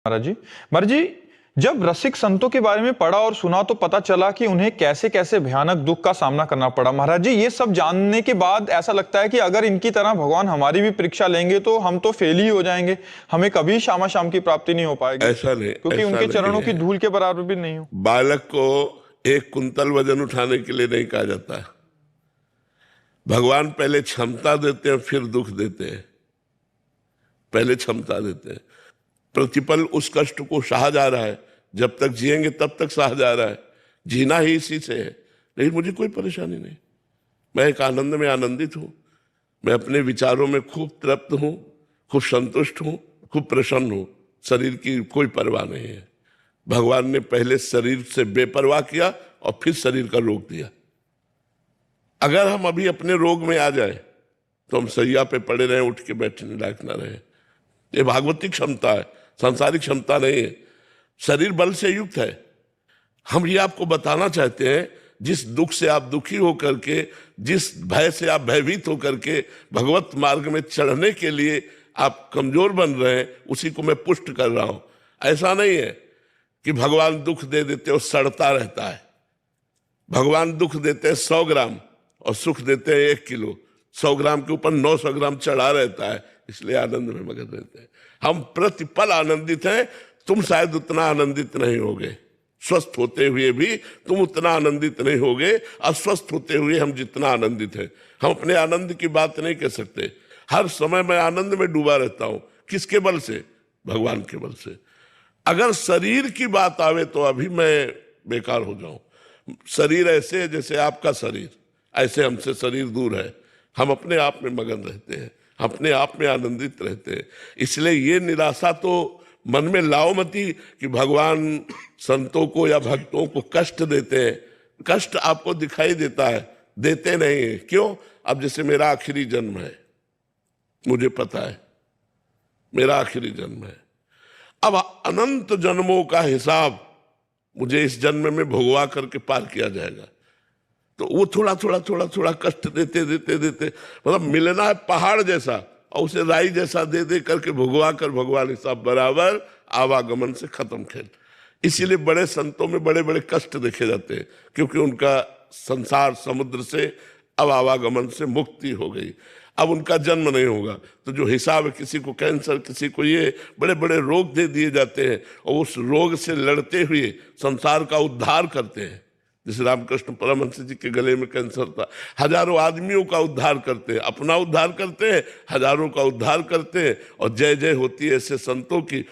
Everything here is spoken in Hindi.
महाराज जी। महाराज जी, जब रसिक संतों के बारे में पढ़ा और सुना तो पता चला कि उन्हें कैसे कैसे भयानक दुख का सामना करना पड़ा। महाराज जी, ये सब जानने के बाद ऐसा लगता है कि अगर इनकी तरह भगवान हमारी भी परीक्षा लेंगे तो हम तो फेल ही हो जाएंगे, हमें कभी शामा शाम की प्राप्ति नहीं हो पाएगी। ऐसा नहीं, क्योंकि ऐसा उनके नहीं चरणों है। की धूल के बराबर भी नहीं हो। बालक को 1 कुंतल वजन उठाने के लिए नहीं कहा जाता है। भगवान पहले क्षमता देते हैं, फिर दुख देते हैं। पहले क्षमता देते हैं, प्रतिपल उस कष्ट को सहा जा रहा है। जब तक जिएंगे तब तक सहा जा रहा है, जीना ही इसी से है। लेकिन मुझे कोई परेशानी नहीं, मैं एक आनंद में आनंदित हूं। मैं अपने विचारों में खूब तृप्त हूं, खूब संतुष्ट हूं, खूब प्रसन्न हूं। शरीर की कोई परवाह नहीं है। भगवान ने पहले शरीर से बेपरवाह किया और फिर शरीर का रोग दिया। अगर हम अभी अपने रोग में आ जाए तो हम सैया पे पड़े रहे, उठ के बैठने लायक ना रहे। ये भागवतिक क्षमता है, सांसारिक क्षमता नहीं है। शरीर बल से युक्त है। हम ये आपको बताना चाहते हैं, जिस दुख से आप दुखी होकर के, जिस भय से आप भयभीत होकर के भगवत मार्ग में चढ़ने के लिए आप कमजोर बन रहे हैं, उसी को मैं पुष्ट कर रहा हूं। ऐसा नहीं है कि भगवान दुख दे देते और सड़ता रहता है। भगवान दुख देते हैं 100 ग्राम और सुख देते हैं 1 किलो। 100 ग्राम के ऊपर 900 ग्राम चढ़ा रहता है, इसलिए आनंद में मगन रहते हैं। हम प्रतिपल आनंदित हैं। तुम शायद उतना आनंदित नहीं होगे, स्वस्थ होते हुए भी तुम उतना आनंदित नहीं होगे, अस्वस्थ होते हुए हम जितना आनंदित हैं। हम अपने आनंद की बात नहीं कह सकते। हर समय मैं आनंद में डूबा रहता हूं। किसके बल से? भगवान के बल से। अगर शरीर की बात आवे तो अभी मैं बेकार हो जाऊं। शरीर ऐसे है जैसे आपका शरीर, ऐसे हमसे शरीर दूर है। हम अपने आप में मगन रहते हैं, अपने आप में आनंदित रहते हैं। इसलिए ये निराशा तो मन में लाओ मती कि भगवान संतों को या भक्तों को कष्ट देते हैं। कष्ट आपको दिखाई देता है, देते नहीं है। क्यों? अब जैसे मेरा आखिरी जन्म है, मुझे पता है मेरा आखिरी जन्म है। अब अनंत जन्मों का हिसाब मुझे इस जन्म में भोगवा करके पार किया जाएगा। तो वो थोड़ा थोड़ा थोड़ा थोड़ा कष्ट देते देते देते, मतलब मिलना है पहाड़ जैसा और उसे राई जैसा दे दे करके भुगवा कर भगवान हिसाब बराबर, आवागमन से खत्म खेल। इसीलिए बड़े संतों में बड़े बड़े कष्ट देखे जाते हैं, क्योंकि उनका संसार समुद्र से अब आवागमन से मुक्ति हो गई। अब उनका जन्म नहीं होगा। तो जो हिसाब है, किसी को कैंसर, किसी को ये बड़े बड़े रोग दे दिए जाते हैं और उस रोग से लड़ते हुए संसार का उद्धार करते हैं। जैसे रामकृष्ण परमहंस जी के गले में कैंसर था, हजारों आदमियों का उद्धार करते हैं, अपना उद्धार करते हैं, हजारों का उद्धार करते हैं। और जय जय होती है ऐसे संतों की।